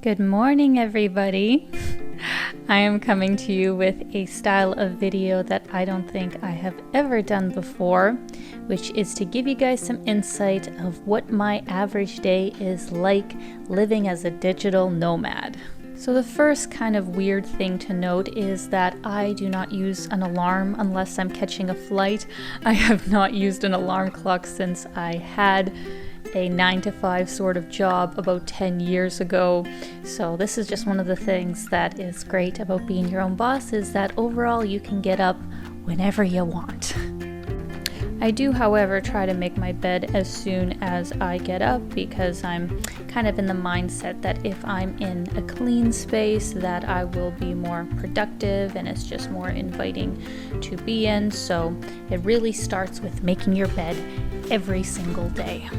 Good morning, everybody. I am coming to you with a style of video that I don't think I have ever done before, which is to give you guys some insight of what my average day is like living as a digital nomad. So the first kind of weird thing to note is that I do not use an alarm unless I'm catching a flight. I have not used an alarm clock since I had a 9-to-5 sort of job about 10 years ago. So this is just one of the things that is great about being your own boss, is that overall you can get up whenever you want. I do, however, try to make my bed as soon as I get up because I'm kind of in the mindset that if I'm in a clean space that I will be more productive and it's just more inviting to be in. So it really starts with making your bed every single day.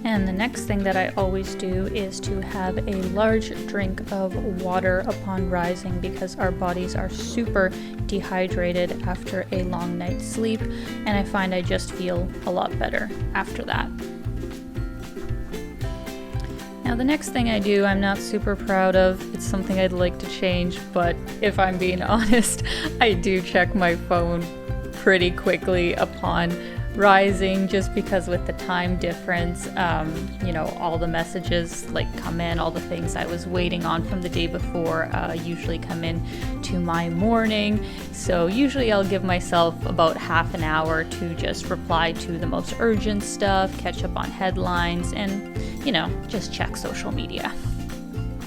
And the next thing that I always do is to have a large drink of water upon rising because our bodies are super dehydrated after a long night's sleep, and I find I just feel a lot better after that. Now the next thing I do, I'm not super proud of. It's something I'd like to change, but if I'm being honest, I do check my phone pretty quickly upon rising, just because with the time difference, all the messages come in, all the things I was waiting on from the day before usually come in to my morning. So usually I'll give myself about half an hour to just reply to the most urgent stuff, catch up on headlines, and just check social media.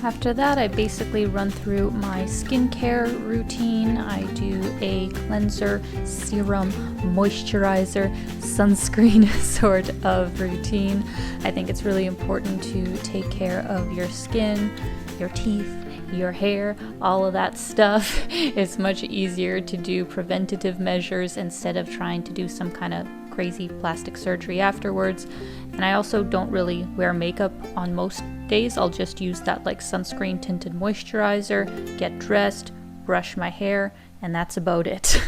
After that, I basically run through my skincare routine. I do a cleanser, serum, moisturizer, sunscreen sort of routine. I think it's really important to take care of your skin, your teeth, your hair, all of that stuff. It's much easier to do preventative measures instead of trying to do some kind of crazy plastic surgery afterwards. And I also don't really wear makeup on most days. I'll just use that sunscreen tinted moisturizer, get dressed, brush my hair, and that's about it.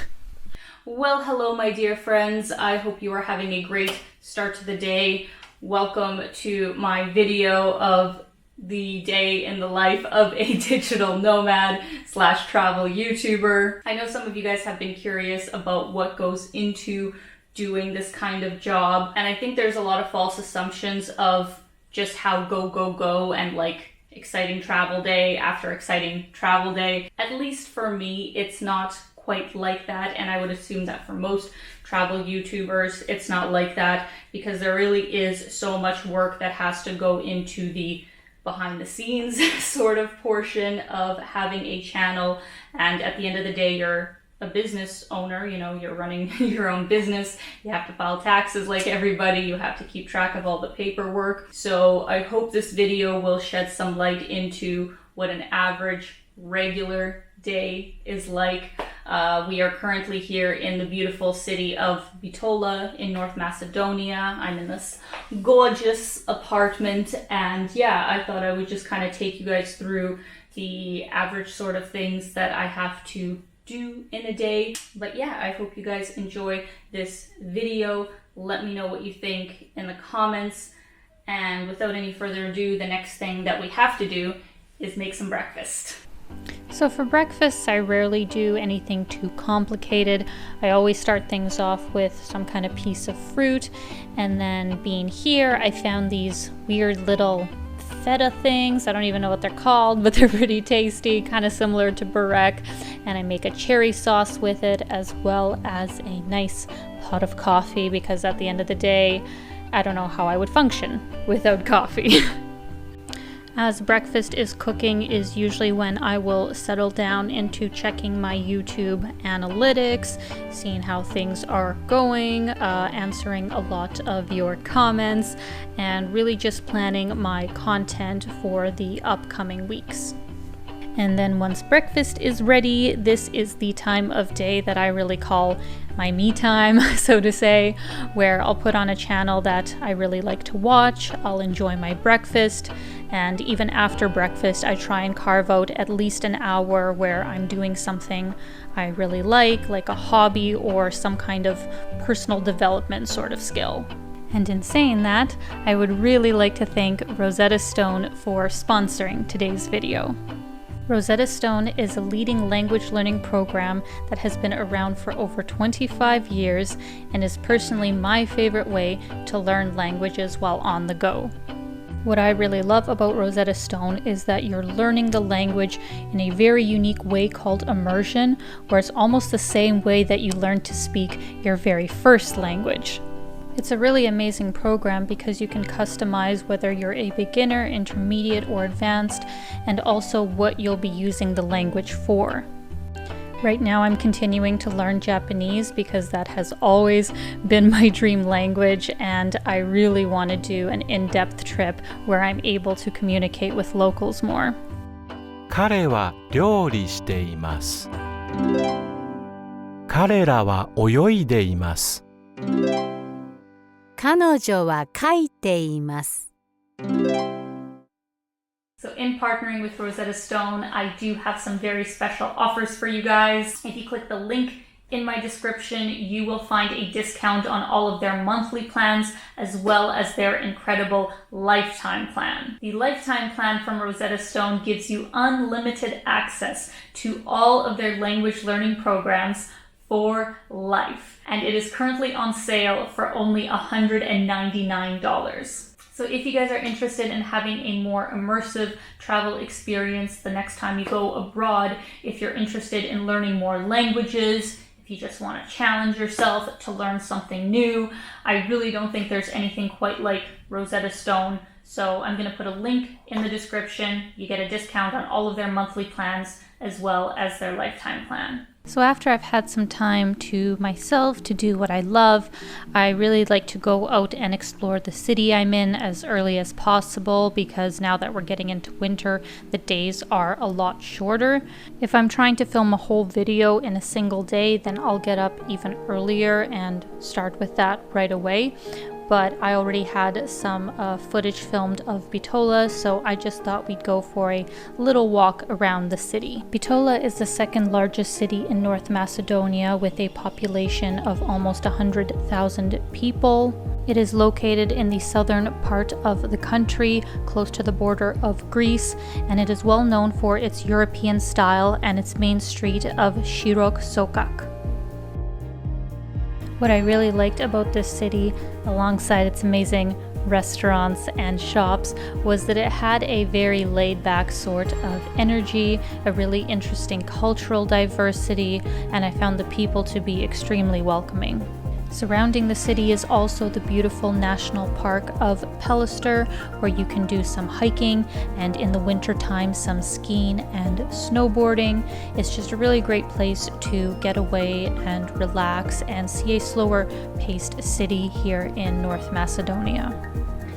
Well, hello my dear friends. I hope you are having a great start to the day. Welcome to my video of the day in the life of a digital nomad / travel YouTuber. I know some of you guys have been curious about what goes into doing this kind of job, and I think there's a lot of false assumptions of just how go and exciting travel day after exciting travel day. At least for me, it's not quite like that, and I would assume that for most travel YouTubers it's not like that, because there really is so much work that has to go into the behind the scenes sort of portion of having a channel. And at the end of the day, you're a business owner, you're running your own business. You have to file taxes like everybody. You have to keep track of all the paperwork. So I hope this video will shed some light into what an average regular day is like. We are currently here in the beautiful city of Bitola in North Macedonia. I'm in this gorgeous apartment, and I thought I would just kind of take you guys through the average sort of things that I have to do in a day. But I hope you guys enjoy this video. Let me know what you think in the comments. And without any further ado, the next thing that we have to do is make some breakfast. So for breakfast, I rarely do anything too complicated. I always start things off with some kind of piece of fruit, and then being here, I found these weird little feta things. I don't even know what they're called, but they're pretty tasty, kind of similar to burek, and I make a cherry sauce with it, as well as a nice pot of coffee, because at the end of the day, I don't know how I would function without coffee. As breakfast is cooking is usually when I will settle down into checking my YouTube analytics, seeing how things are going, answering a lot of your comments, and really just planning my content for the upcoming weeks. And then once breakfast is ready, this is the time of day that I really call my me time, so to say, where I'll put on a channel that I really like to watch. I'll enjoy my breakfast, and even after breakfast, I try and carve out at least an hour where I'm doing something I really like a hobby or some kind of personal development sort of skill. And in saying that, I would really like to thank Rosetta Stone for sponsoring today's video. Rosetta Stone is a leading language learning program that has been around for over 25 years and is personally my favorite way to learn languages while on the go. What I really love about Rosetta Stone is that you're learning the language in a very unique way called immersion, where it's almost the same way that you learn to speak your very first language. It's a really amazing program because you can customize whether you're a beginner, intermediate, or advanced, and also what you'll be using the language for. Right now I'm continuing to learn Japanese because that has always been my dream language, and I really want to do an in-depth trip where I'm able to communicate with locals more. 彼は料理しています。彼らは泳いでいます。彼女は書いています。 So in partnering with Rosetta Stone, I do have some very special offers for you guys. If you click the link in my description, you will find a discount on all of their monthly plans as well as their incredible lifetime plan. The lifetime plan from Rosetta Stone gives you unlimited access to all of their language learning programs for life, and it is currently on sale for only $199. So if you guys are interested in having a more immersive travel experience the next time you go abroad, if you're interested in learning more languages, if you just want to challenge yourself to learn something new, I really don't think there's anything quite like Rosetta Stone. So I'm going to put a link in the description. You get a discount on all of their monthly plans as well as their lifetime plan. So after I've had some time to myself to do what I love, I really like to go out and explore the city I'm in as early as possible, because now that we're getting into winter, the days are a lot shorter. If I'm trying to film a whole video in a single day, then I'll get up even earlier and start with that right away. But I already had some footage filmed of Bitola, so I just thought we'd go for a little walk around the city. Bitola is the second largest city in North Macedonia with a population of almost 100,000 people. It is located in the southern part of the country, close to the border of Greece, and it is well known for its European style and its main street of Shirok Sokak. What I really liked about this city, alongside its amazing restaurants and shops, was that it had a very laid-back sort of energy, a really interesting cultural diversity, and I found the people to be extremely welcoming. Surrounding the city is also the beautiful national park of Pelister, where you can do some hiking and in the winter time some skiing and snowboarding. It's just a really great place to get away and relax and see a slower paced city here in North Macedonia.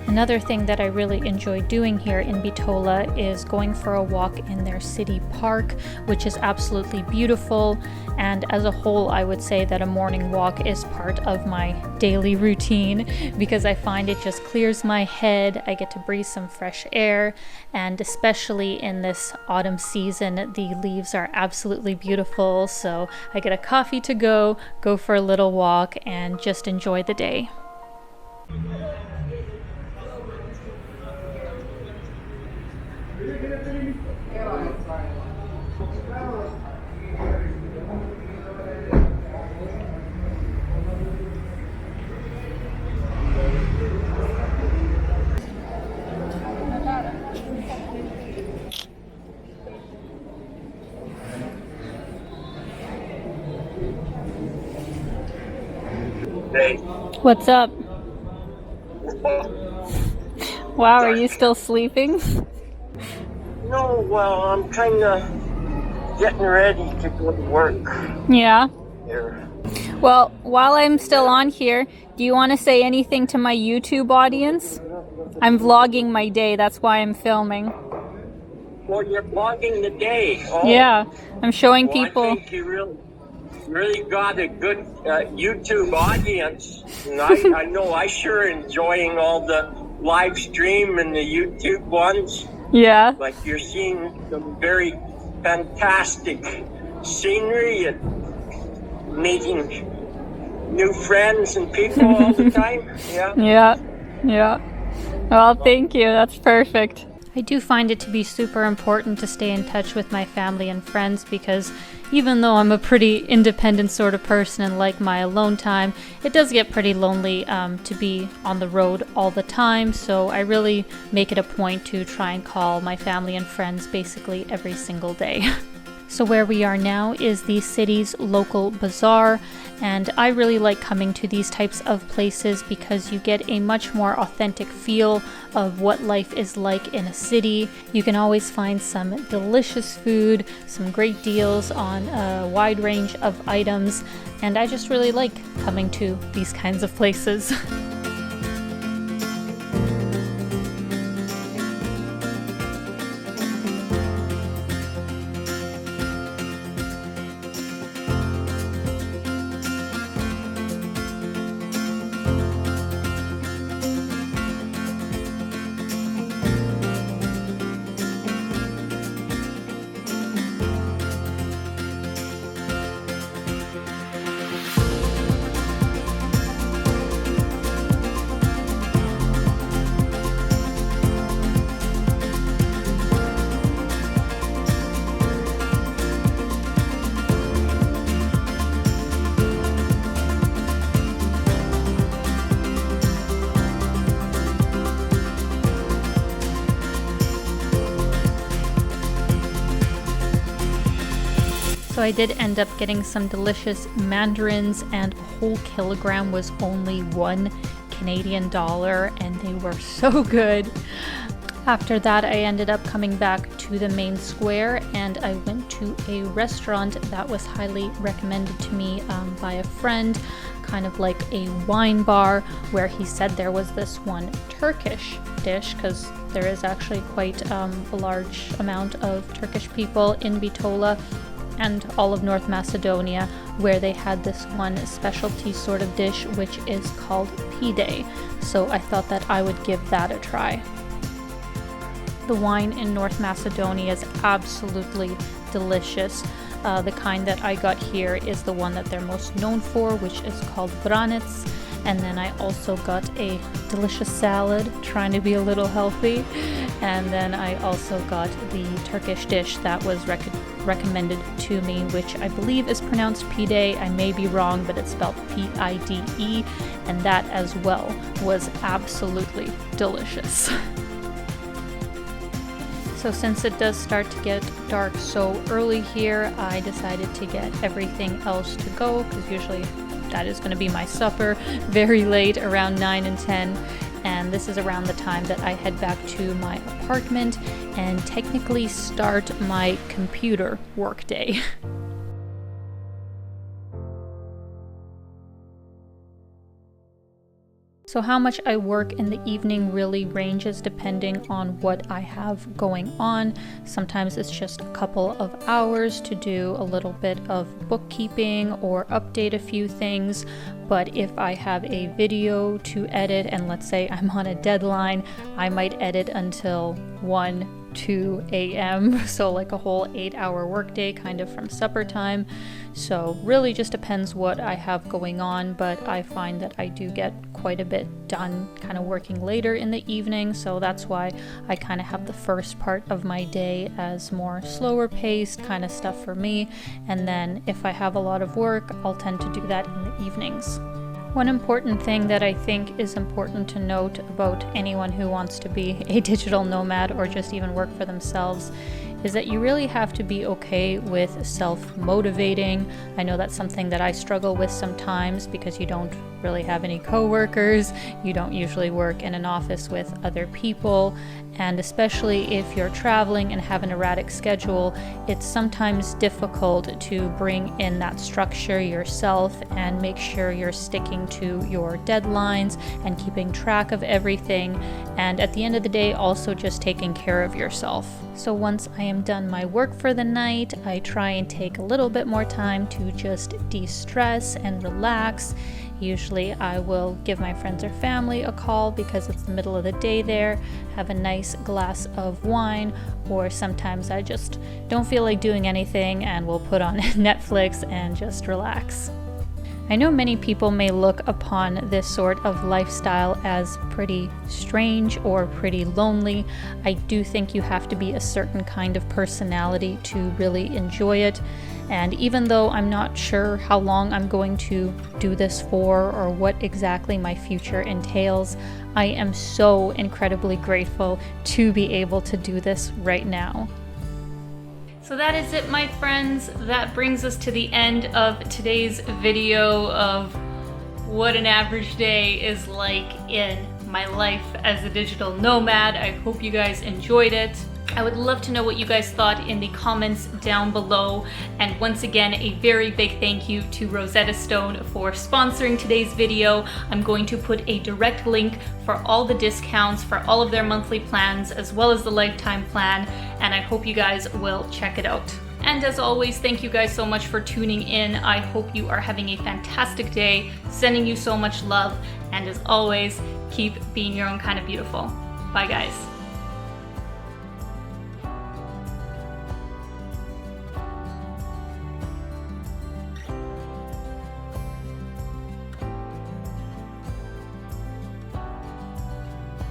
Another thing that I really enjoy doing here in Bitola is going for a walk in their city park, which is absolutely beautiful. And as a whole, I would say that a morning walk is part of my daily routine because I find it just clears my head. I get to breathe some fresh air, and especially in this autumn season, the leaves are absolutely beautiful. So I get a coffee to go for a little walk, and just enjoy the day. Hey. What's up? Wow, are you still sleeping? No, well, I'm kind of getting ready to go to work Yeah. here. Well, while I'm still on here, do you want to say anything to my YouTube audience? I'm vlogging my day, that's why I'm filming. Well, you're vlogging the day. Oh, Yeah, I'm showing well, people. I think you really got a good YouTube audience. And I know I sure enjoying all the live stream and the YouTube ones. Yeah. Like you're seeing some very fantastic scenery and meeting new friends and people all the time. Yeah. Yeah. Well, thank you. That's perfect. I do find it to be super important to stay in touch with my family and friends because even though I'm a pretty independent sort of person and like my alone time, it does get pretty lonely to be on the road all the time. So I really make it a point to try and call my family and friends basically every single day. So where we are now is the city's local bazaar, and I really like coming to these types of places because you get a much more authentic feel of what life is like in a city. You can always find some delicious food, some great deals on a wide range of items, and I just really like coming to these kinds of places. So I did end up getting some delicious mandarins, and a whole kilogram was only $1 Canadian, and they were so good. After that, I ended up coming back to the main square, and I went to a restaurant that was highly recommended to me by a friend, kind of like a wine bar, where he said there was this one Turkish dish, because there is actually quite a large amount of Turkish people in Bitola and all of North Macedonia, where they had this one specialty sort of dish which is called pide. So I thought that I would give that a try. The wine in North Macedonia is absolutely delicious. The kind that I got here is the one that they're most known for, which is called Vranets. And then I also got a delicious salad, trying to be a little healthy. And then I also got the Turkish dish that was recommended to me, which I believe is pronounced pide. I may be wrong, but it's spelled P-I-D-E. And that as well was absolutely delicious. So since it does start to get dark so early here, I decided to get everything else to go, because usually that is going to be my supper very late, around 9 and 10. And this is around the time that I head back to my apartment and technically start my computer workday. So how much I work in the evening really ranges depending on what I have going on. Sometimes it's just a couple of hours to do a little bit of bookkeeping or update a few things. But if I have a video to edit, and let's say I'm on a deadline, I might edit until 1-2 a.m. So like a whole 8-hour workday, kind of from supper time. So really just depends what I have going on, but I find that I do get quite a bit done kind of working later in the evening. So that's why I kind of have the first part of my day as more slower paced kind of stuff for me. And then if I have a lot of work, I'll tend to do that in the evenings. One important thing that I think is important to note about anyone who wants to be a digital nomad or just even work for themselves is that you really have to be okay with self-motivating. I know that's something that I struggle with sometimes because you don't really have any coworkers, you don't usually work in an office with other people, and especially if you're traveling and have an erratic schedule, it's sometimes difficult to bring in that structure yourself and make sure you're sticking to your deadlines and keeping track of everything, and at the end of the day also just taking care of yourself. So once I am done my work for the night, I try and take a little bit more time to just de-stress and relax. Usually I will give my friends or family a call because it's the middle of the day there, have a nice glass of wine, or sometimes I just don't feel like doing anything and we'll put on Netflix and just relax. I know many people may look upon this sort of lifestyle as pretty strange or pretty lonely. I do think you have to be a certain kind of personality to really enjoy it. And even though I'm not sure how long I'm going to do this for or what exactly my future entails, I am so incredibly grateful to be able to do this right now. So that is it, my friends. That brings us to the end of today's video of what an average day is like in my life as a digital nomad. I hope you guys enjoyed it. I would love to know what you guys thought in the comments down below. And once again, a very big thank you to Rosetta Stone for sponsoring today's video. I'm going to put a direct link for all the discounts for all of their monthly plans as well as the lifetime plan, and I hope you guys will check it out. And as always, thank you guys so much for tuning in. I hope you are having a fantastic day, sending you so much love, and as always, keep being your own kind of beautiful. Bye guys.